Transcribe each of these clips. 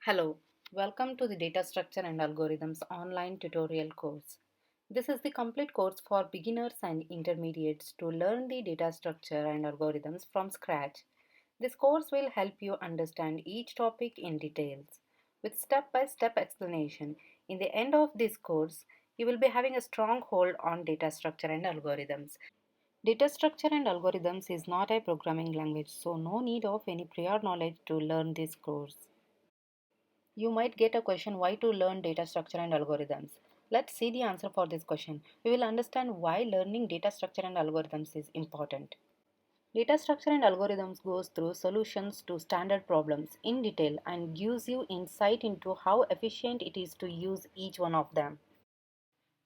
Hello, welcome to the Data Structure and Algorithms online tutorial course. This is the complete course for beginners and intermediates to learn the data structure and algorithms from scratch. This course will help you understand each topic in details with step-by-step explanation. In the end of this course, you will be having a strong hold on data structure and algorithms. Data structure and algorithms is not a programming language, so no need of any prior knowledge to learn this course. You might get a question why to learn data structure and algorithms. Let's see the answer for this question. We will understand why learning data structure and algorithms is important. Data structure and algorithms goes through solutions to standard problems in detail and gives you insight into how efficient it is to use each one of them.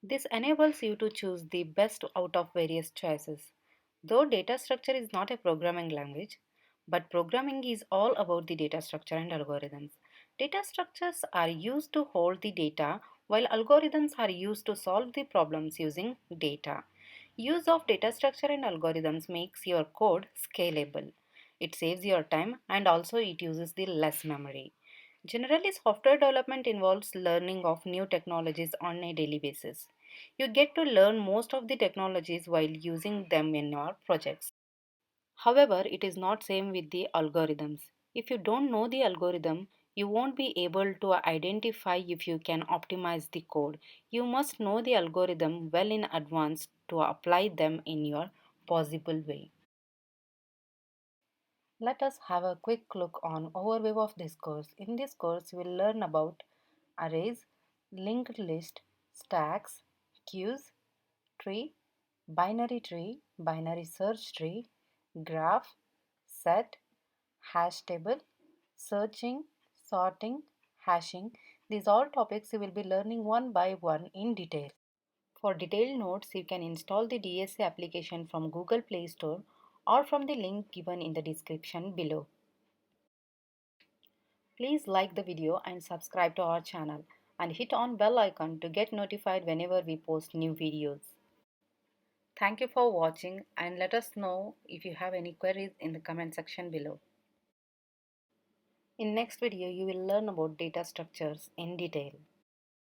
This enables you to choose the best out of various choices. Though data structure is not a programming language, but programming is all about the data structure and algorithms. Data structures are used to hold the data, while algorithms are used to solve the problems using data. Use of data structure and algorithms makes your code scalable. It saves your time and also it uses the less memory. Generally, software development involves learning of new technologies on a daily basis. You get to learn most of the technologies while using them in your projects. However, it is not same with the algorithms. If you don't know the algorithm, you won't be able to identify if you can optimize the code. You must know the algorithm well in advance to apply them in your possible way. Let us have a quick look on overview of this course. In this course, you will learn about arrays, linked list, stacks, queues, tree, binary search tree, graph, set, hash table, searching, sorting, hashing. These all topics you will be learning one by one in detail. For detailed notes, you can install the DSA application from Google Play Store or from the link given in the description below. Please like the video and subscribe to our channel and hit on bell icon to get notified whenever we post new videos. Thank you for watching and let us know if you have any queries in the comment section below. In next video, you will learn about data structures in detail.